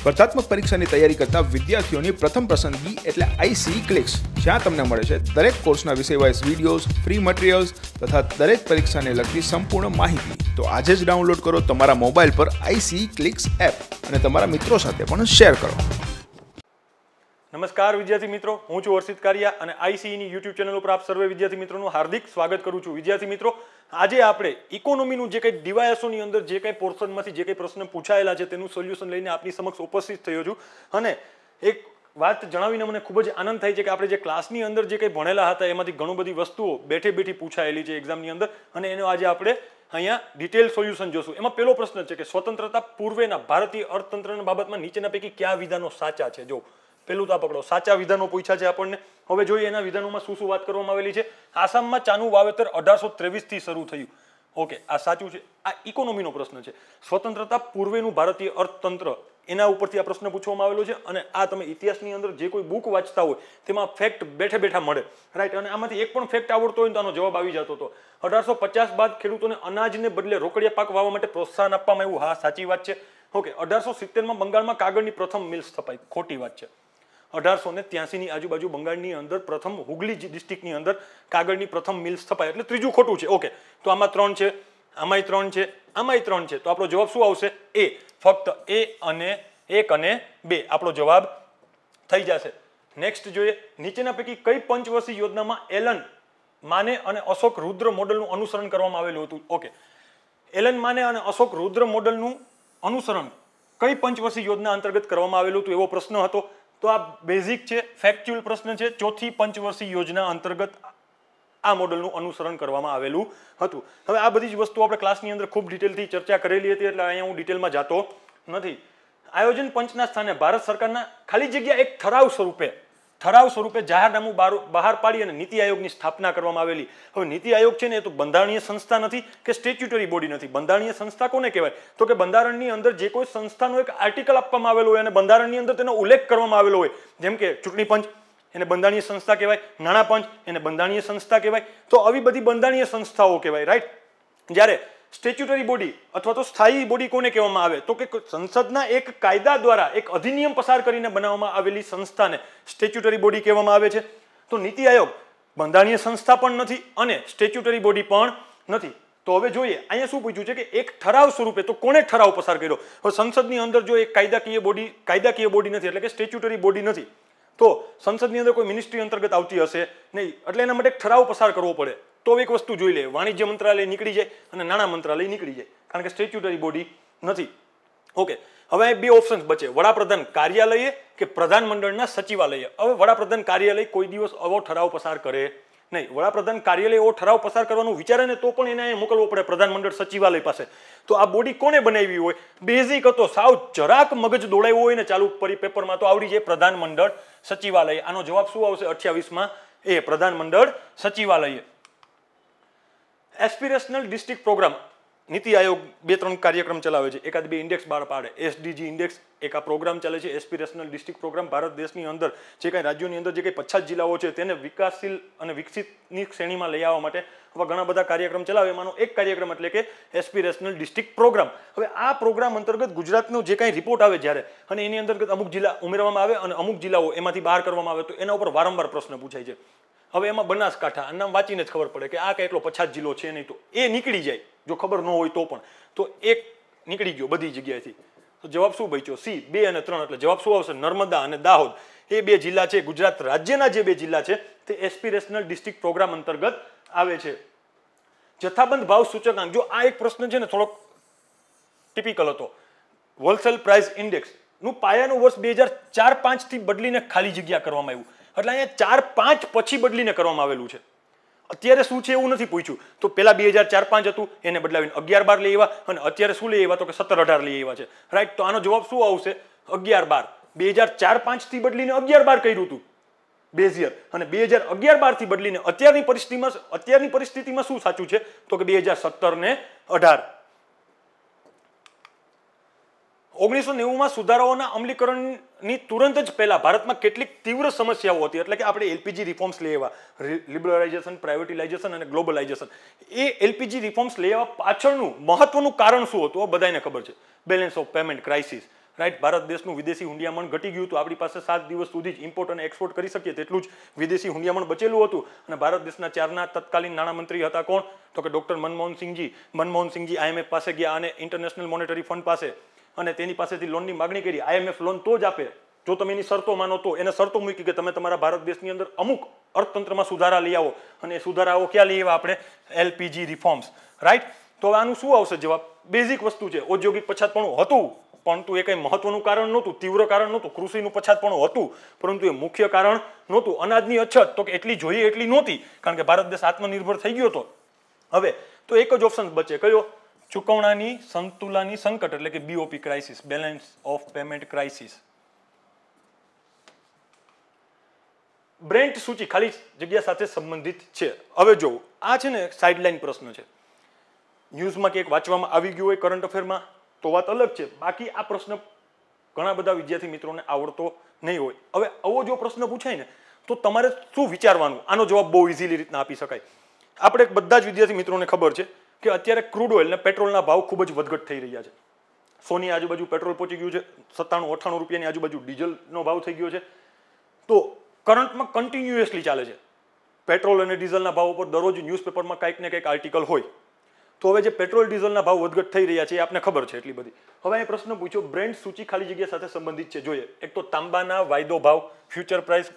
સ્પર્ધાત્મક પરીક્ષાની તૈયારી કરતા વિદ્યાર્થીઓની પ્રથમ પસંદગી એટલે આઈસી ક્લિક્સ, જ્યાં તમને મળે છે દરેક કોર્સના વિષય વાઇઝ વિડીયોઝ, ફ્રી મટીરિયલ્સ તથા દરેક પરીક્ષાને લગતી સંપૂર્ણ માહિતી. તો આજે જ ડાઉનલોડ કરો તમારા મોબાઈલ પર આઈસી ક્લિક્સ એપ અને તમારા મિત્રો સાથે પણ શેર કરો. નમસ્કાર વિદ્યાર્થી મિત્રો, હું છું હર્ષિત કારિયા અને આઈસીઈની યુટ્યુબ ચેનલ ઉપર આપ સર્વે વિદ્યાર્થી મિત્રોનું હાર્દિક સ્વાગત કરું છું. વિદ્યાર્થી મિત્રો, આજે આપણે ઇકોનોમીનું જે કંઈ ડીવાયએસઓની અંદર જે કંઈ પોર્શનમાંથી જે કંઈ પ્રશ્ન પૂછાયેલા છે તેનું સોલ્યુશન લઈને આપની સમક્ષ ઉપસ્થિત થયો છું. અને એક વાત જણાવીને મને ખૂબ જ આનંદ થાય છે કે આપણે જે ક્લાસની અંદર જે કંઈ ભણેલા હતા એમાંથી ઘણું બધી વસ્તુઓ બેઠે બેઠી પૂછાયેલી છે એક્ઝામની અંદર, અને એનો આજે આપણે અહીંયા ડિટેલ સોલ્યુશન જોશું. એમાં પહેલો પ્રશ્ન છે કે સ્વતંત્રતા પૂર્વેના ભારતીય અર્થતંત્રના બાબતમાં નીચેના પૈકી કયા વિધાનો સાચા છે? જો પેલું તો આ પકડો, સાચા વિધાનો પૂછ્યા છે આપણને. હવે જોઈએ એના વિધાનોમાં શું શું વાત કરવામાં આવેલી છે. આસામમાં ચાનું વાવેતર 1823 થી શરૂ થયું. ઓકે, આ સાચું છે. આ ઇકોનોમીનો પ્રશ્ન છે. સ્વતંત્રતા પૂર્વેનું ભારતીય અર્થતંત્ર, એના ઉપરથી આ પ્રશ્ન પૂછવામાં આવેલો છે. અને આ તમે ઇતિહાસની અંદર જે કોઈ બુક વાંચતા હોય તેમાં ફેક્ટ બેઠે બેઠા મળે, રાઈટ. અને આમાંથી એક પણ ફેક્ટ આવડતો હોય તો આનો જવાબ આવી જતો હતો. 1850 બાદ ખેડૂતોને અનાજને બદલે રોકડિયા પાક વાવવા માટે પ્રોત્સાહન આપવામાં આવ્યું. હા, સાચી વાત છે. ઓકે, 1870માં બંગાળમાં કાગળની પ્રથમ મિલ સ્થપાઈ. ખોટી વાત છે. 1883 ની આજુબાજુ બંગાળની અંદર પ્રથમ હુગલી ડિસ્ટ્રિક્ટની અંદર કાગળની પ્રથમ મિલ સ્થપાય, એટલે ત્રીજું ખોટું છે. ઓકે, તો આમાં 3 છે, આમાંય 3 છે, આમાંય 3 છે. તો આપણો જવાબ શું આવશે? એ. ફક્ત એ અને 1 અને 2 આપણો જવાબ થઈ જશે. નેક્સ્ટ જોઈએ, નીચેના પૈકી કઈ પંચવર્ષીય યોજનામાં એલન માને અને અશોક રુદ્ર મોડલનું અનુસરણ કરવામાં આવેલું હતું? ઓકે, એલન માને અને અશોક રુદ્ર મોડલનું અનુસરણ કઈ પંચવર્ષીય યોજના અંતર્ગત કરવામાં આવેલું હતું એવો પ્રશ્ન હતો. તો આ બેઝિક છે, ફેક્ચ્યુઅલ પ્રશ્ન છે. ચોથી પંચવર્ષીય યોજના અંતર્ગત આ મોડલનું અનુસરણ કરવામાં આવેલું હતું. હવે આ બધી જ વસ્તુઓ આપણે ક્લાસની અંદર ખૂબ ડિટેલથી ચર્ચા કરેલી હતી, એટલે અહીંયા હું ડિટેલમાં જતો નથી. આયોજન પંચના સ્થાને ભારત સરકારના ખાલી જગ્યા એક ઠરાવ સ્વરૂપે જાહેરનામું બહાર પાડી અને નીતિ આયોગની સ્થાપના કરવામાં આવેલી. હવે નીતિ આયોગ છે ને, એ તો બંધારણીય સંસ્થા નથી કે સ્ટેચ્યુટરી બોડી નથી. બંધારણીય સંસ્થા કોને કહેવાય? તો કે બંધારણની અંદર જે કોઈ સંસ્થાનો એક આર્ટિકલ આપવામાં આવેલો હોય અને બંધારણની અંદર તેનો ઉલ્લેખ કરવામાં આવેલો હોય, જેમ કે ચૂંટણી પંચ, એને બંધારણીય સંસ્થા કહેવાય. નાણાં પંચ, એને બંધારણીય સંસ્થા કહેવાય. તો આવી બધી બંધારણીય સંસ્થાઓ કહેવાય, રાઈટ. જ્યારે સ્ટેચ્યુટરી બોડી અથવા તો સ્થાયી બોડી કોને કહેવામાં આવે? તો કે સંસદના એક કાયદા દ્વારા એક અધિનિયમ પસાર કરીને બનાવવામાં આવેલી સંસ્થાને સ્ટેચ્યુટરી બોડી કહેવામાં આવે છે. તો નીતિ આયોગ બંધારણીય સંસ્થા પણ નથી અને સ્ટેચ્યુટરી બોડી પણ નથી. તો હવે જોઈએ અહીંયા શું પૂછ્યું છે કે એક ઠરાવ સ્વરૂપે, તો કોણે ઠરાવ પસાર કર્યો? હવે સંસદની અંદર જો એક કાયદાકીય બોડી નથી, એટલે કે સ્ટેચ્યુટરી બોડી નથી, તો સંસદની અંદર કોઈ મિનિસ્ટ્રી અંતર્ગત આવતી હશે નહીં, એટલે એના માટે એક ઠરાવ પસાર કરવો પડે. તો એક વસ્તુ જોઈ લે, વાણિજ્ય મંત્રાલય નીકળી જાય અને નાણાં મંત્રાલય નીકળી જાય, કારણ કે સ્ટેચ્યુટરી બોડી નથી. ઓકે, હવે બે ઓપ્શન્સ બચે, વડાપ્રધાન કાર્યાલય કે પ્રધાનમંડળના સચિવાલય. હવે વડાપ્રધાન કાર્યાલય કોઈ દિવસ આવો ઠરાવ પસાર કરે નહીં. વડાપ્રધાન કાર્યાલય એવો ઠરાવ પસાર કરવાનું વિચારે ને તો પણ એને મોકલવો પડે પ્રધાનમંડળ સચિવાલય પાસે. તો આ બોડી કોને બનાવી હોય? બેઝિક હતો, સાવ જરાક મગજ દોડાવ્યું હોય ને ચાલુ પેપરમાં તો આવડી જાય, પ્રધાનમંડળ સચિવાલય. આનો જવાબ શું આવશે 28માં? એ પ્રધાનમંડળ સચિવાલય. Aspirational district programme, NITI Aayog 2-3 કાર્યક્રમ ચલાવે છે, એકાદ 2 ઇન્ડેક્સ બહાર પાડે. એસડીજી ઇન્ડેક્સ એક આ પ્રોગ્રામ ચાલે છે, એસ્પિરેશનલ ડિસ્ટ્રિક્ટ પ્રોગ્રામ. ભારત દેશની અંદર જે કાંઈ રાજ્યોની અંદર જે કંઈ પછાત જિલ્લાઓ છે તેને વિકાસશીલ અને વિકસિતની શ્રેણીમાં લઈ આવવા માટે આવા ઘણા બધા કાર્યક્રમ ચલાવે. એમાંનો એક કાર્યક્રમ એટલે કે એસ્પિરેશનલ ડિસ્ટ્રિક્ટ પ્રોગ્રામ. હવે આ પ્રોગ્રામ અંતર્ગત ગુજરાતનો જે કાંઈ રિપોર્ટ આવે જ્યારે, અને એની અંતર્ગત અમુક જિલ્લા ઉમેરવામાં આવે અને અમુક જિલ્લાઓ એમાંથી બહાર કરવામાં આવે, તો એના ઉપર વારંવાર પ્રશ્ન પૂછાય છે. હવે એમાં બનાસકાંઠા નામ વાંચીને જ ખબર પડે કે આ કેટલો પછાત જિલ્લો છે નહીં, તો એ નીકળી જાય જો ખબર ન હોય તો પણ. તો એક નીકળી ગયો બધી જગ્યાએથી. તો જવાબ શું બચ્યો? સી, 2 અને 3. એટલે જવાબ શું આવશે? નર્મદા અને દાહોદ. એ 2 જિલ્લા છે, ગુજરાત રાજ્યના જે 2 જિલ્લા છે તે એસ્પિરેશનલ ડિસ્ટ્રિક્ટ પ્રોગ્રામ અંતર્ગત આવે છે. જથ્થાબંધ ભાવ સૂચકાંક, જો આ એક પ્રશ્ન છે ને થોડોક ટિપિકલ હતો. હોલસેલ પ્રાઇસ ઇન્ડેક્સ નું પાયાનું વર્ષ 2004-5 થી બદલીને ખાલી જગ્યા કરવામાં આવ્યું. એટલે અહીંયા 4-5 પછી બદલીને કરવામાં આવેલું છે. અત્યારે શું છે એવું નથી પૂછ્યું. તો પેલા 2004-5 હતું, એને બદલાવીને 11-12 લઈ આવ્યા, અને અત્યારે શું લઈ આવ્યા? તો કે 17-18 લઈ આવ્યા છે, રાઈટ. તો આનો જવાબ શું આવશે? 11-12. 2004-5 થી બદલીને 11-12 કર્યું હતું બેઝ યર, અને 2011-12 થી બદલીને અત્યારની પરિસ્થિતિમાં શું સાચું છે? તો કે 2017 ને 18. 1990માં સુધારાઓના અમલીકરણની તુરંત જ પહેલા ભારતમાં કેટલીક તીવ્ર સમસ્યાઓ હતી. એટલે કે આપણે એલપીજી રિફોર્મ્સ લઈ આવ્યા, લિબરલાઇઝેશન, પ્રાઇવેટાઇઝેશન અને ગ્લોબલાઇઝેશન. એ એલપીજી રિફોર્મ્સ લઈ આવવા પાછળનું મહત્વનું કારણ શું હતું? બધાને ખબર છે, balance of payment crisis, right, Bharat દેશનું વિદેશી હુંડિયામણ ઘટી ગયું હતું, આપણી પાસે 7 દિવસ સુધી જ ઇમ્પોર્ટ અને એક્સપોર્ટ કરી શકીએ તેટલું જ વિદેશી હુંડિયામણ બચેલું હતું. અને ભારત દેશના 4ના તત્કાલીન નાણામંત્રી હતા કોણ? તો કે ડોક્ટર મનમોહનસિંહજી IMF પાસે ગયા અને ઇન્ટરનેશનલ મોનેટરી ફંડ પાસે, અને તેની પાસેથી લોનની માગણી કરી. IMF લોન તો જ આપે જો તમે એની શરતો માનો તો. એને શરતો મૂકી કે તમે તમારા ભારત દેશની અંદર અમુક અર્થતંત્રમાં સુધારા લઈ આવો, અને એ સુધારાઓ ક્યાં લઈ આવ્યા આપણે? LPG reforms, right. તો આનું શું આવશે જવાબ? બેઝિક વસ્તુ છે, ઔદ્યોગિક પછાતપણું હતું, પરંતુ એ કંઈ મહત્વનું કારણ નહોતું, તીવ્ર કારણ નહોતું. કૃષિનું પછાતપણું હતું, પરંતુ એ મુખ્ય કારણ નહોતું. અનાજની અછત તો કે એટલી જોઈએ એટલી નહોતી, કારણ કે ભારત દેશ આત્મનિર્ભર થઈ ગયો હતો. હવે તો એક જ ઓપ્શન બચે, કયો? ચુકવણાની સંતુલાની સંકટ, એટલે કે BOP crisis, balance of payment crisis. Brent સૂચિ ખાલી જગ્યા સાથે સંબંધિત છે. હવે જો આ છે ને સાઇડલાઇન પ્રશ્ન છે, ન્યૂઝમાં ક્યાંક વાંચવામાં આવી ગયું હોય કરંટ અફેરમાં તો વાત અલગ છે, બાકી આ પ્રશ્ન ઘણા બધા વિદ્યાર્થી મિત્રોને આવડતો નહીં હોય. હવે આવો જો પ્રશ્ન પૂછાય ને તો તમારે શું વિચારવાનું? આનો જવાબ બહુ ઇઝીલી રીતના આપી શકાય. આપણે બધા જ વિદ્યાર્થી મિત્રોને ખબર છે કે અત્યારે ક્રૂડ ઓઇલ ને પેટ્રોલના ભાવ ખૂબ જ વધઘટ થઈ રહ્યા છે. 100ની આજુબાજુ પેટ્રોલ પહોંચી ગયું છે, 97-98 રૂપિયાની આજુબાજુ ડીઝલનો ભાવ થઈ ગયો છે. તો કરંટમાં કન્ટિન્યુઅસલી ચાલે છે. પેટ્રોલ અને ડીઝલના ભાવ ઉપર દરરોજ ન્યૂઝપેપરમાં કંઈક ને કંઈક આર્ટિકલ હોય. તો હવે જે પેટ્રોલ ડીઝલના ભાવ વધઘટ થઈ રહ્યા છે એ આપને ખબર છે એટલી બધી. હવે એ પ્રશ્ન પૂછ્યો, બ્રેન્ટ સૂચિ ખાલી જગ્યા સાથે સંબંધિત છે. જોઈએ, એક તો તાંબાના વાયદો ભાવ, ફ્યુચર પ્રાઇસ,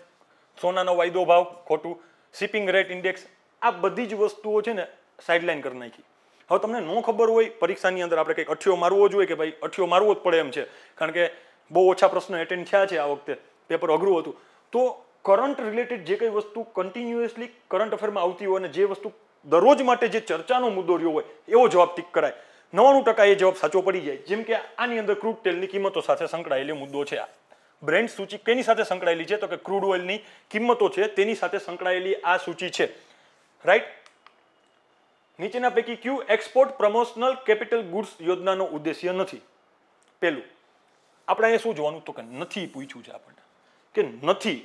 સોનાનો વાયદો ભાવ, ખોટું, શિપિંગ રેટ ઇન્ડેક્સ, આ બધી જ વસ્તુઓ છે ને સાઇડલાઇન કરી નાખી. હવે તમને ન ખબર હોય, પરીક્ષાની અંદર આપણે કંઈક અઠિયો મારવો જોઈએ કે ભાઈ અઠિયો મારવો જ પડે એમ છે, કારણ કે બહુ ઓછા પ્રશ્નો એટેન્ડ થયા છે આ વખતે, પેપર અઘરું હતું. તો કરંટ રિલેટેડ જે કંઈ વસ્તુ કન્ટિન્યુઅસલી કરંટ અફેરમાં આવતી હોય અને જે વસ્તુ દરરોજ માટે જે ચર્ચાનો મુદ્દો રહ્યો હોય એવો જવાબ ટીક કરાય. 99% એ જવાબ સાચો પડી જાય. જેમ કે આની અંદર ક્રૂડ તેલની કિંમતો સાથે સંકળાયેલો મુદ્દો છે. આ બ્રેન્ટ સૂચિ કેની સાથે સંકળાયેલી છે? તો કે ક્રૂડ ઓઇલની કિંમતો છે તેની સાથે સંકળાયેલી આ સૂચિ છે, રાઈટ. નીચેના પૈકી ક્યુ એક્સપોર્ટ પ્રમોશનલ કેપિટલ ગુડ્સ યોજનાનો ઉદ્દેશ્ય નથી? પહેલું, આપણે અહીંયા શું જોવાનું? તો કે નથી પૂછ્યું છે આપણને કે નથી,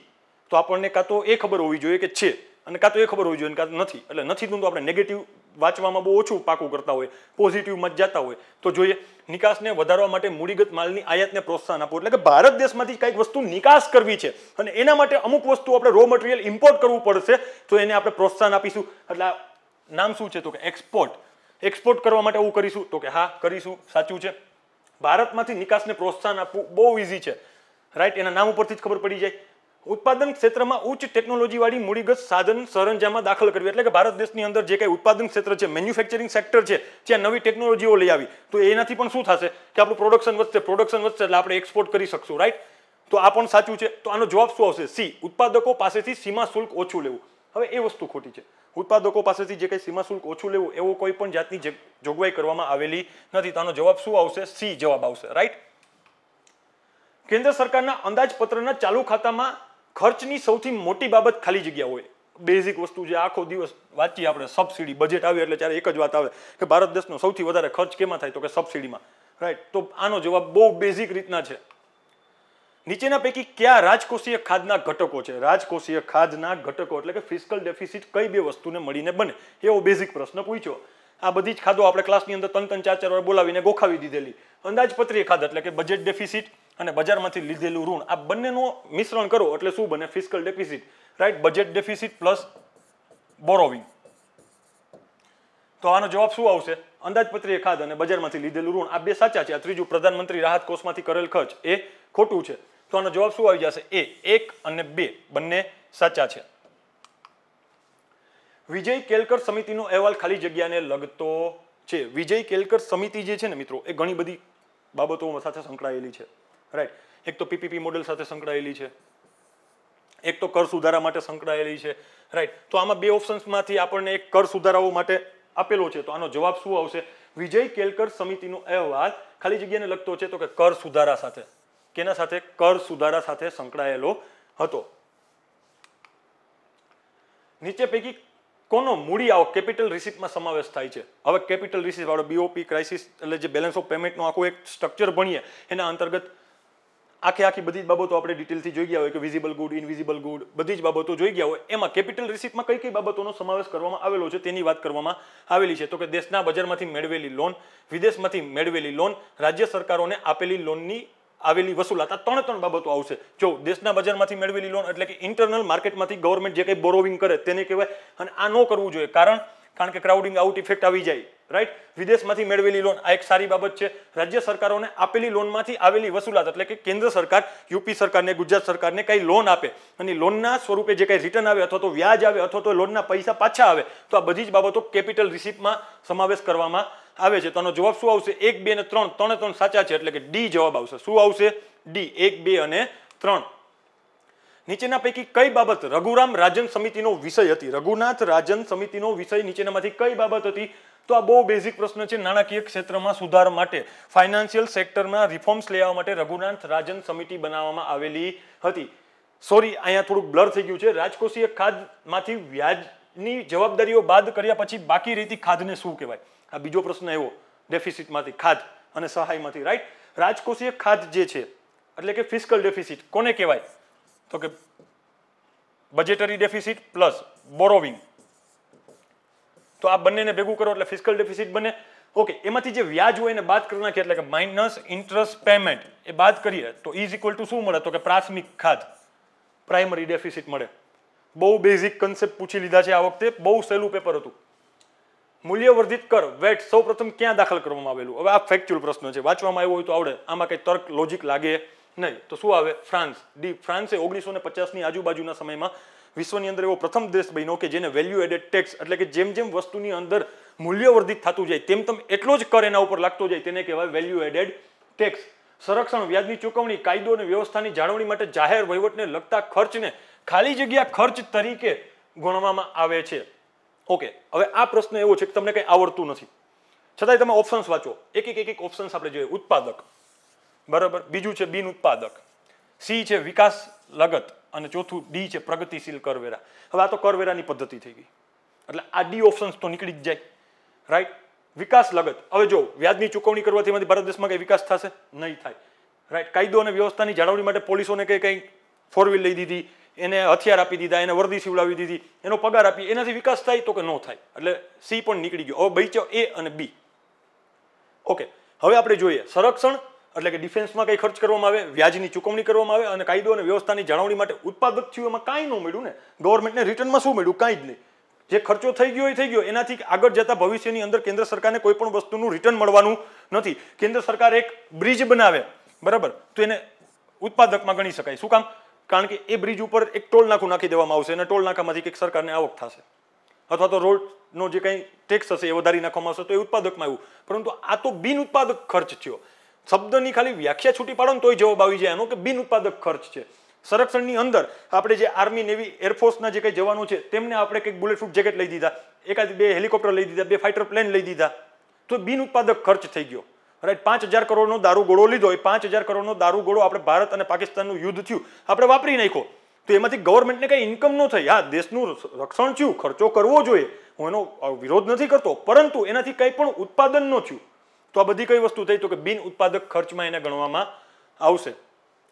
તો આપણને કાં તો એ ખબર હોવી જોઈએ કે છે, અને કાં તો એ ખબર હોવી જોઈએ કાં તો નથી. એટલે નથી તો આપણે નેગેટિવ વાંચવામાં બહુ ઓછું પાકું કરતા હોય, પોઝિટિવમાં જ જતા હોય. તો જોઈએ, નિકાસને વધારવા માટે મૂડીગત માલની આયાતને પ્રોત્સાહન આપવું, એટલે કે ભારત દેશમાંથી કંઈક વસ્તુ નિકાસ કરવી છે અને એના માટે અમુક વસ્તુ આપણે રો મટીરિયલ ઇમ્પોર્ટ કરવું પડશે, તો એને આપણે પ્રોત્સાહન આપીશું. એટલે નામ શું છે? તો કે એક્સપોર્ટ. એક્સપોર્ટ કરવા માટે એવું કરીશું? તો કે હા કરીશું, સાચું છે. ભારતમાંથી નિકાસને પ્રોત્સાહન આપવું બહુ ઇઝી છે, રાઈટ. એના નામ ઉપરથી જ ખબર પડી જાય. ઉત્પાદન ક્ષેત્રમાં ઉચ્ચ ટેકનોલોજી વાળી મૂડીગત સાધન સરંજામમાં દાખલ કરવી, એટલે કે ભારત દેશની અંદર જે કંઈ ઉત્પાદન ક્ષેત્ર છે, મેન્યુફેક્ચરિંગ સેક્ટર છે, જ્યાં નવી ટેકનોલોજીઓ લઈ આવી, તો એનાથી પણ શું થશે કે આપણું પ્રોડક્શન વધશે એટલે આપણે એક્સપોર્ટ કરી શકશું, રાઈટ. તો આ પણ સાચું છે. તો આનો જવાબ શું આવશે? સી, ઉત્પાદકો પાસેથી સીમા શુલ્ક ઓછું લેવું. હવે એ વસ્તુ ખોટી છે. ઉત્પાદકો પાસેથી જે કંઈ સીમા શુલ્ક ઓછું લેવું એવો કોઈ પણ જાતની જોગવાઈ કરવામાં આવેલી નથી. તો આનો જવાબ શું આવશે? સી જવાબ આવશે, રાઈટ. કેન્દ્ર સરકારના અંદાજપત્રના ચાલુ ખાતામાં ખર્ચની સૌથી મોટી બાબત ખાલી જગ્યા હોય. બેઝિક વસ્તુ જે આખો દિવસ વાંચીએ આપણે, સબસિડી. બજેટ આવે એટલે ત્યારે એક જ વાત આવે કે ભારત દેશનો સૌથી વધારે ખર્ચ કેમાં થાય? તો કે સબસિડીમાં, રાઈટ. તો આનો જવાબ બહુ બેઝિક રીતના છે. નીચેના પૈકી કયા રાજકોષીય ખાધના ઘટકો છે? રાજકોષીય ખાધના ઘટકો એટલે કે ફિસ્કલ ડેફિસિટ કઈ બે વસ્તુને મળીને બને? એવો બેઝિક પ્રશ્ન પૂછ્યો. આ બધી જ ખાધો આપણે ક્લાસની અંદર 3-4 વાર બોલાવીને ગોખાવી દીધેલી. અંદાજપત્રીય ખાધ એટલે કે બજેટ ડેફિસિટ અને બજારમાંથી લીધેલું ઋણ, આ બંનેનું મિશ્રણ કરો એટલે શું બને? Fiscal deficit, right. Budget deficit plus borrowing. તો આનો જવાબ શું આવશે? અંદાજપત્રીય ખાધ અને બજારમાંથી લીધેલું ઋણ, આ બે સાચા છે. આ ત્રીજું પ્રધાનમંત્રી રાહત કોષમાંથી કરેલ ખર્ચ એ ખોટું છે. તો આનો જવાબ શું આવી જશે? એ 1 અને 2 બંને સાચા છે. વિજય કેલકર સમિતિનો અહેવાલ ખાલી જગ્યાને લગતો છે. વિજય કેલકર સમિતિ જે છે ને મિત્રો, એ ઘણી બધી બાબતો સાથે સંકળાયેલી છે, રાઈટ. એક તો PPP મોડેલ સાથે સંકળાયેલી છે, એક તો કર સુધારા માટે સંકળાયેલી છે, રાઈટ. તો આમાં બે ઓપ્શન્સમાંથી આપણને એક કર સુધારાઓ માટે આપેલો છે. તો આનો જવાબ શું આવશે? વિજય કેલકર સમિતિનો અહેવાલ ખાલી જગ્યાને લગતો છે, તો કે કર સુધારા સાથે. કેના સાથે? કર સુધારા સાથે સંકળાયેલો હતો. નીચે પૈકી કોનો મૂડી આવક કેપિટલ રિસીપ્ટમાં સમાવેશ થાય છે? હવે કેપિટલ રિસીપ્ટ વાળો BOP ક્રાઇસિસ એટલે જે બેલેન્સ ઓફ પેમેન્ટનું આખું એક સ્ટ્રક્ચર ભણીએ એના અંતર્ગત આખી બધી જ બાબતો આપણે ડિટેલથી જોઈ ગયા હોય કે વિઝિબલ ગુડ, ઇનવિઝિબલ ગુડ, બધી જ બાબતો જોઈ ગયા હોય. એમાં કેપિટલ રિસીપ્ટમાં કઈ બાબતોનો સમાવેશ કરવામાં આવેલો છે તેની વાત કરવામાં આવેલી છે. તો કે દેશના બજારમાંથી મેળવેલી લોન, વિદેશમાંથી મેળવેલી લોન, રાજ્ય સરકારોને આપેલી લોનની આવેલી વસૂલાત. આ ત્રણ બાબતો આવશે. જો દેશના બજારમાંથી મેળવેલી લોન એટલે કે ઇન્ટરનલ માર્કેટમાંથી ગવર્મેન્ટ જે કંઈ બોરોવિંગ કરે તેને કહેવાય. અને આ ન કરવું જોઈએ, કારણ કે ક્રાઉડિંગ આઉટ ઇફેક્ટ આવી જાય, રાઈટ. વિદેશમાંથી મેળવેલી લોન આ એક સારી બાબત છે. રાજ્ય સરકારોને આપેલી લોનમાંથી આવેલી વસૂલાત એટલે કે કેન્દ્ર સરકાર યુપી સરકારને ગુજરાત સરકારને કઈ લોન આપે અને લોનના સ્વરૂપે જે કઈ રિટર્ન આવે અથવા તો વ્યાજ આવે અથવા તો લોનના પૈસા પાછા આવે, તો આ બધી જ બાબતો કેપિટલ રિસીપ્ટમાં સમાવેશ કરવામાં આવે છે. તો આનો જવાબ શું આવશે? 1, 2 અને 3 ત્રણ સાચા છે એટલે કે ડી જવાબ આવશે. શું આવશે? ડી. 1, 2 અને 3. નીચેના પૈકી કઈ બાબત રઘુરામ રાજન સમિતિનો વિષય હતી? રઘુનાથ રાજન સમિતિનો વિષય નીચેનામાંથી કઈ બાબત હતી? તો આ બહુ બેઝિક પ્રશ્ન છે. નાણાકીય ક્ષેત્રમાં સુધાર માટે, ફાઇનાન્શિયલ સેક્ટરમાં રિફોર્મ્સ લઈ આવવા માટે રઘુનાથ રાજન સમિતિ બનાવવામાં આવેલી હતી. સોરી, અહીંયા થોડુંક બ્લર થઈ ગયું છે. રાજકોષીય ખાધમાંથી વ્યાજની જવાબદારીઓ બાદ કર્યા પછી બાકી રહેતી ખાધને શું કહેવાય? આ બીજો પ્રશ્ન એવો ડેફિસિટમાંથી, ખાધ અને સહાયમાંથી, રાઈટ. રાજકોષીય ખાધ જે છે એટલે કે ફિસ્કલ ડેફિસિટ કોને કહેવાય? તો કે બજેટરી ડેફિસિટ પ્લસ બોરોવિંગ. તો આ બંનેને ભેગું કરો એટલે ફિસ્કલ ડેફિસિટ બને. ઓકે, એમાંથી જે વ્યાજ હોય એને બાદ કરી નાખીએ એટલે કે માઇનસ ઇન્ટરેસ્ટ પેમેન્ટ એ બાદ કરીએ તો ઇઝ ઇક્વલ ટુ શું મળે? તો કે પ્રાથમિક ખાધ, પ્રાઇમરી ડેફિસિટ મળે. બહુ બેઝિક કન્સેપ્ટ પૂછી લીધા છે આ વખતે, બહુ સહેલું પેપર હતું. મૂલ્યવર્ધિત કર વેટ સૌપ્રથમ ક્યાં દાખલ કરવામાં આવેલું? હવે આ ફેક્ચ્યુઅલ પ્રશ્ન છે, વાંચવામાં આવ્યો હોય તો આવડે, આમાં કઈ તર્ક લોજિક લાગે નહીં. તો શું આવે? ફ્રાન્સ. ડી. ફ્રાન્સે 1950ની આજુબાજુના સમયમાં વિશ્વની અંદર એવો પ્રથમ દેશ બન્યો કે જેને વેલ્યુ એડેડ ટેક્સ એટલે કે જેમ જેમ વસ્તુની અંદર મૂલ્યવર્ધિત થતું જાય તેમ તેમ એટલો જ કર એના ઉપર લાગતો જાય તેને કહેવાય વેલ્યુ એડેડ ટેક્સ. સંરક્ષણ, વ્યાજની ચૂકવણી, કાયદો અને વ્યવસ્થાની જાળવણી માટે જાહેર વહીવટને લગતા ખર્ચને ખાલી જગ્યા ખર્ચ તરીકે ગણવામાં આવે છે. ઓકે, હવે આ પ્રશ્ન એવો છે કે તમને કંઈ આવડતું નથી છતાંય તમે ઓપ્શન્સ વાંચો. એક ઓપ્શન્સ આપણે જોઈએ. ઉત્પાદક, બરાબર. બીજું છે બિન ઉત્પાદક. સી છે વિકાસ લગત અને ચોથું ડી છે પ્રગતિશીલ કરવેરા. હવે આ તો કરવેરાની પદ્ધતિ થઈ ગઈ એટલે આ ડી ઓપ્શન્સ તો નીકળી જ જાય, રાઈટ. વિકાસ લગત, હવે જો વ્યાજની ચૂકવણી કરવાથી એમાંથી ભારત દેશમાં કઈ વિકાસ થશે? નહીં થાય, રાઈટ. કાયદો અને વ્યવસ્થાની જાળવણી માટે પોલીસોને કઈ 4 વ્હીલ લઈ દીધી, એને હથિયાર આપી દીધા, એને વર્દી સીવડાવી દીધી, એનો પગાર આપી, એનાથી વિકાસ થાય? તો કે ન થાય. એટલે સી પણ નીકળી ગયો. હવે બચ્યો એ અને બી. ઓકે, હવે આપણે જોઈએ સંરક્ષણ એટલે કે ડિફેન્સમાં કઈ ખર્ચ કરવામાં આવે, વ્યાજની ચૂકવણી કરવામાં આવે અને કાયદો અને વ્યવસ્થાની જાળવણી માટે ઉત્પાદક થયું એમાં કાંઈ ન મળ્યું ને. ગવર્મેન્ટને રિટર્નમાં શું મળ્યું? કાંઈ જ નહીં. જે ખર્ચો થઈ ગયો એ થઈ ગયો. એનાથી આગળ જતા ભવિષ્યની અંદર કેન્દ્ર સરકારને કોઈ પણ વસ્તુનું રિટર્ન મળવાનું નથી. કેન્દ્ર સરકાર એક બ્રિજ બનાવે, બરાબર, તો એને ઉત્પાદકમાં ગણી શકાય. શું કામ? કારણ કે એ બ્રિજ ઉપર એક ટોલ નાકું નાખી દેવામાં આવશે અને ટોલ નાકામાંથી કંઈક સરકારને આવક થશે અથવા તો રોડનો જે કંઈ ટેક્સ હશે એ વધારી નાખવામાં આવશે તો એ ઉત્પાદકમાં આવ્યું. પરંતુ આ તો બિન ઉત્પાદક ખર્ચ થયો. શબ્દની ખાલી વ્યાખ્યા છૂટી પાડો ને તોય જવાબ આવી જાય એનો કે બિન ઉત્પાદક ખર્ચ છે. સંરક્ષણની અંદર આપણે જે આર્મી, નેવી, એરફોર્સના જે કંઈ જવાનો છે તેમને આપણે કંઈક બુલેટ પ્રૂફ જેકેટ લઈ દીધા, એકાદ 2 હેલિકોપ્ટર લઈ દીધા, 2 ફાઇટર પ્લેન લઈ દીધા, તો બિન ઉત્પાદક ખર્ચ થઈ ગયો, રાઈટ. 5000 કરોડનો દારૂગોળો લીધો, એ 5000 કરોડનો દારૂગોળો આપણે ભારત અને પાકિસ્તાનનું યુદ્ધ થયું આપણે વાપરી નાખ્યો, તો એમાંથી ગવર્મેન્ટને કંઈ ઇન્કમ ન થઈ. હા, દેશનું રક્ષણ થયું, ખર્ચો કરવો જોઈએ, હું એનો વિરોધ નથી કરતો, પરંતુ એનાથી કંઈ પણ ઉત્પાદન ન થયું. તો આ બધી કઈ વસ્તુ થઈ? તો કે બિન ઉત્પાદક ખર્ચમાં એને ગણવામાં આવશે.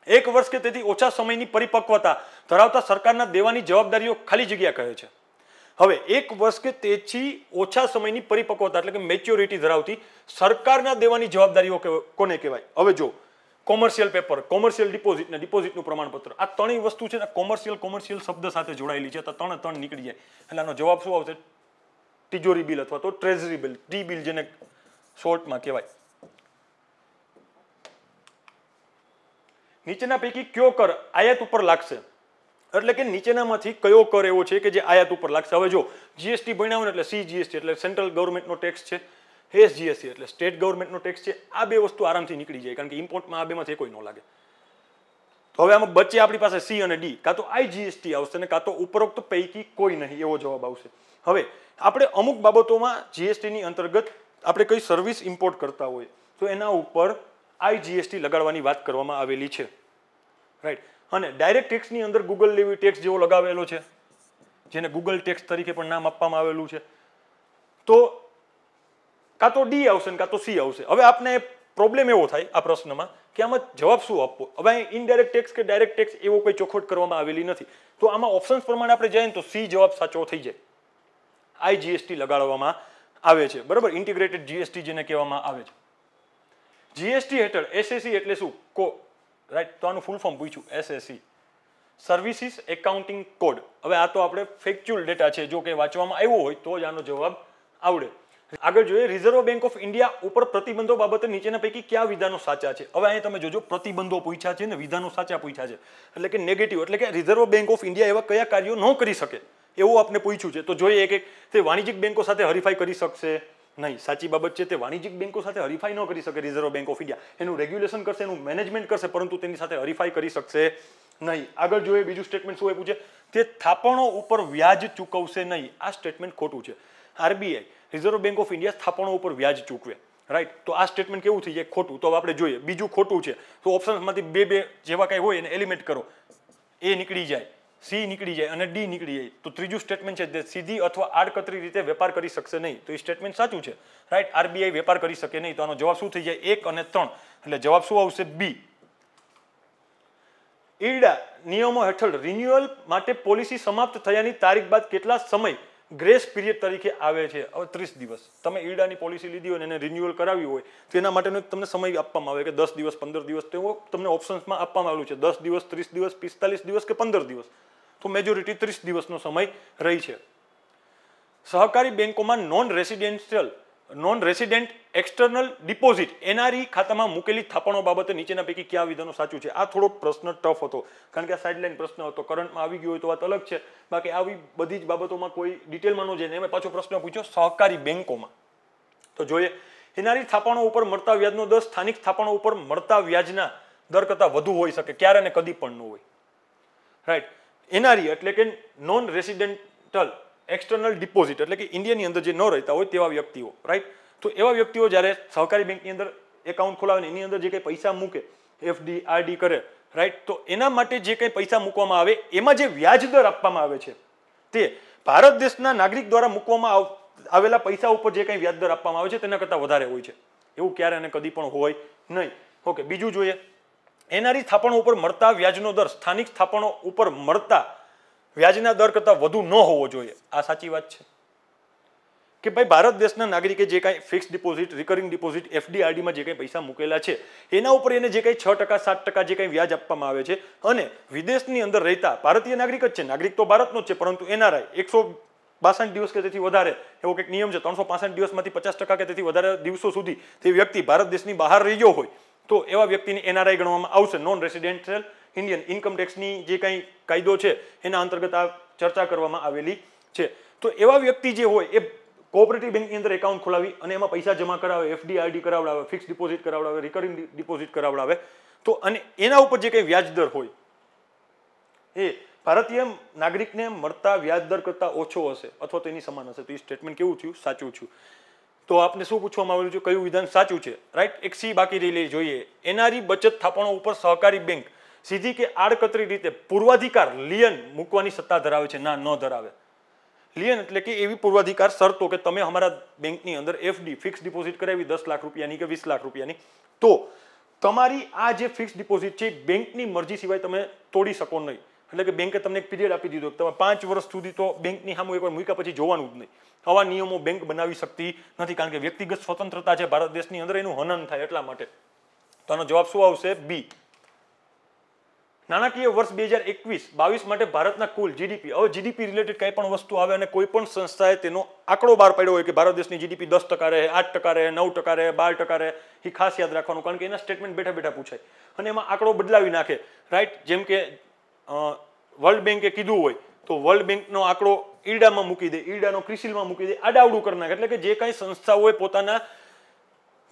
1 વર્ષ કે તેથી ઓછા સમયની પરિપક્વતા ધરાવતા સરકારના દેવાની જવાબદારીઓ ખાલી જગ્યા કહે છે. હવે 1 વર્ષ કે તેથી ઓછા સમયની પરિપક્વતા એટલે કે મેચ્યોરિટી ધરાવતી સરકારના દેવાની જવાબદારીઓ કોને કહેવાય? હવે જો કોમર્શિયલ પેપર, કોમર્શિયલ ડિપોઝિટ ને ડિપોઝિટનું પ્રમાણપત્ર, આ ત્રણેય વસ્તુ છે ને કોમર્શિયલ શબ્દ સાથે જોડાયેલી છે, તો ત્રણ નીકળી જાય. એટલે આનો જવાબ શું આવશે? તિજોરી બિલ અથવા તો ટ્રેઝરી બિલ, ટી બિલ જેને શોર્ટમાં કહેવાય. નીચેના પૈકી કયો કર આયાત ઉપર લાગશે? એટલે કે નીચેનામાંથી કયો કર એવો છે કે જે આયાત ઉપર લાગશે? હવે જો જીએસટી ભણ્યા હોય ને એટલે CGST એટલે સેન્ટ્રલ ગવર્મેન્ટનો ટેક્સ છે, SGST એટલે સ્ટેટ ગવર્મેન્ટનો ટેક્સ છે. આ બે વસ્તુ આરામથી નીકળી જાય કારણ કે ઇમ્પોર્ટમાં આ બેમાંથી કોઈ ન લાગે. તો હવે આમાં બચે આપણી પાસે C અને D, કાં તો IGST આવશે ને કાં તો ઉપરોક્ત પૈકી કોઈ નહીં, એવો જવાબ આવશે. હવે આપણે અમુક બાબતોમાં જીએસટીની અંતર્ગત આપણે કઈ સર્વિસ ઇમ્પોર્ટ કરતા હોય તો એના ઉપર IGST લગાડવાની વાત કરવામાં આવેલી છે, રાઈટ. અને ડાયરેક્ટ ટેક્સની અંદર ગૂગલ લેવી ટેક્સ જેવો લગાવેલો છે, જેને ગૂગલ ટેક્સ તરીકે પણ નામ આપવામાં આવેલું છે. તો કાં તો D આવશે ને કાં તો C આવશે. હવે આપને પ્રોબ્લેમ એવો થાય આ પ્રશ્નમાં કે આમાં જવાબ શું આપવો? હવે અહીં ઇનડાયરેક્ટ ટેક્સ કે ડાયરેક્ટ ટેક્સ એવો કોઈ ચોખવટ કરવામાં આવેલી નથી, તો આમાં ઓપ્શન્સ પ્રમાણે આપણે જઈએ તો C જવાબ સાચો થઈ જાય. IGST લગાડવામાં આવે છે, બરાબર. ઇન્ટિગ્રેટેડ GST જેને કહેવામાં આવે છે. GST હેઠળ SAC એટલે શું? રાઈટ, તો આનું ફૂલ ફોર્મ પૂછ્યું SSE, સર્વિસીસ એકાઉન્ટિંગ કોડ. હવે આ તો આપણે ફેક્ચ્યુઅલ ડેટા છે, જો કે વાંચવામાં આવ્યો હોય તો જ આનો જવાબ આવડે. આગળ જોઈએ, રિઝર્વ બેંક ઓફ ઇન્ડિયા ઉપર પ્રતિબંધો બાબતે નીચેના પૈકી કયા વિધાનો સાચા છે. હવે અહીં તમે જોજો, પ્રતિબંધો પૂછ્યા છે ને વિધાનો સાચા પૂછ્યા છે, એટલે કે નેગેટિવ, એટલે કે રિઝર્વ બેંક ઓફ ઇન્ડિયા એવા કયા કાર્યો ન કરી શકે એવું આપણે પૂછ્યું છે. તો જોઈએ એક એક, તે વાણિજ્યિક બેંકો સાથે હરીફાઈ કરી શકશે નહીં. સાચી બાબત છે, તે વાણિજ્યિક બેંકો સાથે હરીફાઈ ન કરી શકે રિઝર્વ બેંક ઓફ ઇન્ડિયા. એનું રેગ્યુલેશન કરશે, એનું મેનેજમેન્ટ કરશે, પરંતુ તેની સાથે હરીફાઈ કરી શકશે નહીં. આગળ જોઈએ બીજું સ્ટેટમેન્ટ શું પૂછે, તે થાપણો ઉપર વ્યાજ ચૂકવશે નહીં. આ સ્ટેટમેન્ટ ખોટું છે. RBI reserve bank of India થાપણો ઉપર વ્યાજ ચૂકવે, રાઈટ, તો આ સ્ટેટમેન્ટ કેવું થઈ જાય, ખોટું. તો આપણે જોઈએ બીજું ખોટું છે, તો ઓપ્શન્સમાંથી બે જેવા કંઈ હોય એને એલિમેન્ટ કરો. A નીકળી જાય, C નીકળી જાય અને D નીકળી જાય. તો ત્રીજું સ્ટેટમેન્ટ છે તે સીધી અથવા આડકતરી રીતે વેપાર કરી શકશે નહીં. તો એ સ્ટેટમેન્ટ સાચું છે, રાઈટ. RBI વેપાર કરી શકે નહીં. તો આનો જવાબ શું થઈ જાય, 1 અને 3. એટલે જવાબ શું આવશે, B. IRDA નિયમો હેઠળ રિન્યુઅલ માટે પોલિસી સમાપ્ત થયાની તારીખ બાદ કેટલા સમય ગ્રેસ પીરિયડ તરીકે આવે છે. હવે 30 દિવસ. તમે IRDAની પોલિસી લીધી હોય અને એને રિન્યુઅલ કરાવી હોય તો એના માટેનો તમને સમય આપવામાં આવે કે 10 દિવસ 15 દિવસ, તેવો તમને ઓપ્શન્સમાં આપવામાં આવેલું છે. 10 દિવસ, 30 દિવસ, 45 દિવસ કે 15 દિવસ. તો મેજોરિટી 30 દિવસનો સમય રહી છે. સહકારી બેંકોમાં non resident external deposit NRE ખાતામાં મૂકેલી થાપણો બાબતે નીચેના પૈકી કયા વિધાનો સાચું છે. આ થોડોક પ્રશ્ન ટફ હતો, કારણ કે આ સાઇડલાઇન પ્રશ્ન હતો. કરંટમાં આવી ગયો હોય તો વાત અલગ છે, બાકી આવી બધી જ બાબતોમાં કોઈ ડિટેલમાં ન જાય. એમાં પાછો પ્રશ્ન પૂછ્યો સહકારી બેંકોમાં. તો જોઈએ, NRE થાપણો ઉપર મળતા વ્યાજનો દર સ્થાનિક થાપણો ઉપર મળતા વ્યાજના દર કરતાં વધુ હોઈ શકે, ક્યારે અને કદી પણ ન હોય, રાઈટ. NRE એટલે કે નોન રેસિડેન્ટલ એક્સટર્નલ ડિપોઝિટ, એટલે કે ઇન્ડિયાની અંદર જે ન રહેતા હોય તેવા વ્યક્તિઓ, રાઈટ. તો એવા વ્યક્તિઓ જ્યારે સહકારી બેંકની અંદર એકાઉન્ટ ખોલાવે, એની અંદર જે કંઈ પૈસા મૂકે, FD RD કરે, રાઈટ, તો એના માટે જે કંઈ પૈસા મૂકવામાં આવે એમાં જે વ્યાજ દર આપવામાં આવે છે તે ભારત દેશના નાગરિક દ્વારા મૂકવામાં આવેલા પૈસા ઉપર જે કંઈ વ્યાજ દર આપવામાં આવે છે તેના કરતાં વધારે હોય છે. એવું ક્યારે અને કદી પણ હોય નહીં. ઓકે, બીજું જોઈએ, NRE થાપણો ઉપર મળતા વ્યાજનો દર સ્થાનિક થાપણો ઉપર મળતા વ્યાજના દર કરતાં વધુ ન હોવો જોઈએ. આ સાચી વાત છે કે ભાઈ ભારત દેશના નાગરિકે જે કાંઈ fix deposit, recurring deposit, FD RDમાં જે કંઈ પૈસા મૂકેલા છે એના ઉપર એને જે કંઈ 6%, 7% જે કંઈ વ્યાજ આપવામાં આવે છે, અને વિદેશની અંદર રહેતા ભારતીય નાગરિક જ છે, નાગરિક તો ભારતનો જ છે, પરંતુ NRI 162 દિવસ કે તેથી વધારે એવો કંઈક નિયમ છે, 365 દિવસમાંથી 50% કે તેથી વધારે દિવસો સુધી તે વ્યક્તિ ભારત દેશની બહાર રહ્યો હોય તો એવા વ્યક્તિને NRI ગણવામાં આવશે. Non residential Indian. ઇન્કમ ટેક્સની જે કંઈ કાયદો છે એના અંતર્ગત આ ચર્ચા કરવામાં આવેલી છે. તો એવા વ્યક્તિ જે હોય એ કોઓપરેટિવ બેંકની અંદર એકાઉન્ટ ખોલાવી અને એમાં પૈસા જમા કરાવે, FD RD કરાવડાવે, ફિક્સ ડિપોઝિટ કરાવડાવે, રિકરિંગ ડિપોઝિટ કરાવડાવે, તો અને એના ઉપર જે કંઈ વ્યાજ દર હોય એ ભારતીય નાગરિકને મળતા વ્યાજ દર કરતાં ઓછો હશે અથવા તો એની સમાન હશે. તો એ સ્ટેટમેન્ટ કેવું થયું, સાચું થયું. તો આપને શું પૂછવામાં આવેલું છે, કયું વિધાન સાચું છે, રાઈટ. એક C બાકી રહી જોઈએ. NRE બચત થાપણો ઉપર સહકારી બેંક સીધી કે આડકતરી રીતે પૂર્વાધિકાર લિયન મૂકવાની સત્તા ધરાવે છે. ના, ન ધરાવે. લિયન એટલે કે એવી પૂર્વાધિકાર શરતો કે તમે અમારા બેંકની અંદર FD ફિક્સ ડિપોઝિટ કરાવી 10 લાખ રૂપિયાની કે 20 લાખ રૂપિયાની, તો તમારી આ જે ફિક્સ ડિપોઝિટ છે બેંકની મરજી સિવાય તમે તોડી શકો નહીં. એટલે કે બેંકે તમને એક પીરિયડ આપી દીધો, તમે 5 વર્ષ સુધી તો બેંકની સામે એકવાર મૂક્યા પછી જોવાનું જ નહીં. આવા નિયમો બેંક બનાવી શકતી નથી, કારણ કે વ્યક્તિગત સ્વતંત્રતા છે ભારત દેશની અંદર, એનું હનન થાય એટલા માટે. તો આનો જવાબ શું આવશે, B. નાણાકીય વર્ષ 2021-22 માટે ભારતના કુલ GDP, હવે GDP રિલેટેડ કંઈ પણ વસ્તુ આવે અને કોઈ પણ સંસ્થાએ તેનો આંકડો બહાર પાડ્યો હોય કે ભારત દેશની GDP 10% રહે, 8% રહે, 9% રહે, 12% રહે, એ ખાસ યાદ રાખવાનું, કારણ કે એના સ્ટેટમેન્ટ બેઠા બેઠા પૂછાય અને એમાં આંકડો બદલાવી નાખે, રાઈટ. જેમ કે વર્લ્ડ બેંકે કીધું હોય તો વર્લ્ડ બેંકનો આંકડો IRDAમાં મૂકી દે, IRDAનો ક્રિસિલમાં મૂકી દે, આડાવડું કરી નાખે. એટલે કે જે કાંઈ સંસ્થાઓએ પોતાના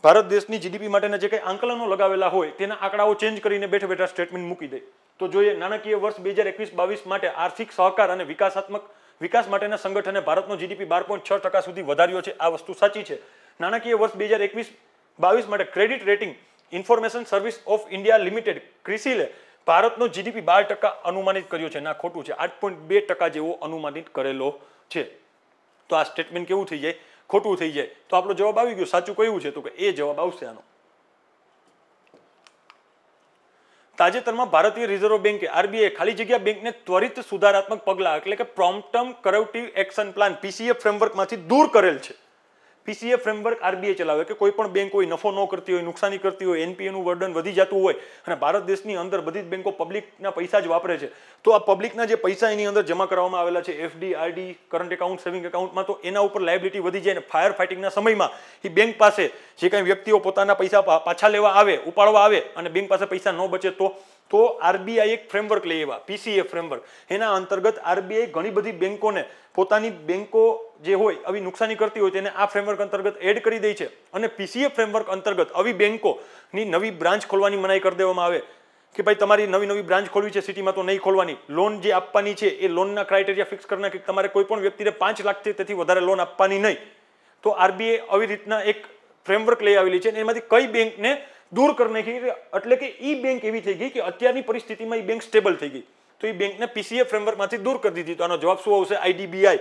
ભારત દેશની GDP માટેના જે કંઈ આંકલનો લગાવેલા હોય તેના આંકડાઓ ચેન્જ કરીને બેઠા બેઠા સ્ટેટમેન્ટ મૂકી દે. તો જોઈએ, નાણાકીય વર્ષ 2021-22 માટે આર્થિક સહકાર અને વિકાસ માટેના સંગઠને ભારતનો GDP 12.6% સુધી વધાર્યો છે. આ વસ્તુ સાચી છે. નાણાકીય વર્ષ 2021-22 માટે credit rating information service of India limited ક્રિસિલે ભારતનો GDP 12% અનુમાનિત કર્યો છે. ના, ખોટું છે. 8.2% જેવો અનુમાનિત કરેલો છે. તો આ સ્ટેટમેન્ટ કેવું થઈ જાય, ખોટું થઈ જાય. તો આપણો જવાબ આવી ગયો. સાચું કયું છે, તો કે એ જવાબ આવશે આનો. તાજેતરમાં ભારતીય રિઝર્વ બેંકે RBI ખાલી જગ્યા બેંકને ત્વરિત સુધારાત્મક પગલાં એટલે કે prompt corrective action plan PCA ફ્રેમવર્કમાંથી દૂર કરેલ છે. પીસીએ ફ્રેમવર્ક આરબીઆઈ ચલાવે કે કોઈ પણ બેંક હોય નફો ન કરતી હોય, નુકસાની કરતી હોય, એનપીએ નું વર્ડન વધી જતું હોય અને ભારત દેશની અંદર બધી જ બેંકો પબ્લિકના પૈસા જ વાપરે છે, તો આ પબ્લિકના જે પૈસા એની અંદર જમા કરવામાં આવેલા છે FD, RD, current account, saving એકાઉન્ટમાં, તો એના ઉપર લાયબિલિટી વધી જાય અને ફાયર ફાઇટિંગના સમયમાં એ બેંક પાસે જે કંઈ વ્યક્તિઓ પોતાના પૈસા પાછા લેવા આવે, ઉપાડવા આવે અને બેંક પાસે પૈસા ન બચે તો આરબીઆઈ એક ફ્રેમવર્ક લઈ આવ્યા, પીસીએ ફ્રેમવર્ક. એના અંતર્ગત આરબીઆઈ ઘણી બધી બેંકોને પોતાની બેંકો જે હોય આવી નુકસાની કરતી હોય તેને આ ફ્રેમવર્ક અંતર્ગત એડ કરી દે છે અને પીસીએ ફ્રેમવર્ક અંતર્ગત આવી બેંકોની નવી બ્રાન્ચ ખોલવાની મનાઈ કરી દેવામાં આવે કે ભાઈ તમારી નવી બ્રાન્ચ ખોલવી છે સિટીમાં તો નહીં ખોલવાની. લોન જે આપવાની છે એ લોનના ક્રાઇટેરિયા ફિક્સ કરી નાખે કે તમારે કોઈ પણ વ્યક્તિને 5 લાખથી તેથી વધારે લોન આપવાની નહીં. તો આરબીઆઈ આવી રીતના એક ફ્રેમવર્ક લઈ આવેલી છે અને એમાંથી કઈ બેંકને દૂર કરી નાખી, એટલે કે ઈ બેંક એવી થઈ ગઈ કે અત્યારની પરિસ્થિતિમાં ઈ બેંક સ્ટેબલ થઈ ગઈ, તો એ બેંકને પીસીએ ફ્રેમવર્કમાંથી દૂર કરી દીધી. તો આનો જવાબ શું આવશે? આઈડીબીઆઈ.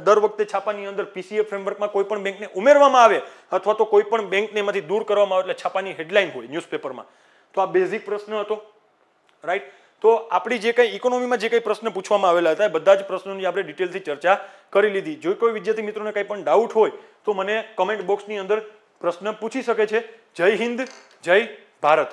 દર વખતે છાપાની અંદર પીસીએ ફ્રેમવર્કમાં કોઈ પણ બેંકને ઉમેરવામાં આવે અથવા તો કોઈ પણ બેંકને એમાંથી દૂર કરવામાં આવે એટલે છાપાની હેડલાઇન હોય ન્યૂઝપેપરમાં. તો આ બેઝિક પ્રશ્ન હતો, રાઈટ. તો આપણી જે કંઈ ઇકોનોમીમાં જે કંઈ પ્રશ્ન પૂછવામાં આવેલા હતા એ બધા જ પ્રશ્નોની આપણે ડિટેલથી ચર્ચા કરી લીધી. જો કોઈ વિદ્યાર્થી મિત્રોને કંઈ પણ ડાઉટ હોય તો મને કમેન્ટ બોક્સની અંદર પ્રશ્ન પૂછી શકે છે. જય હિન્દ, જય ભારત.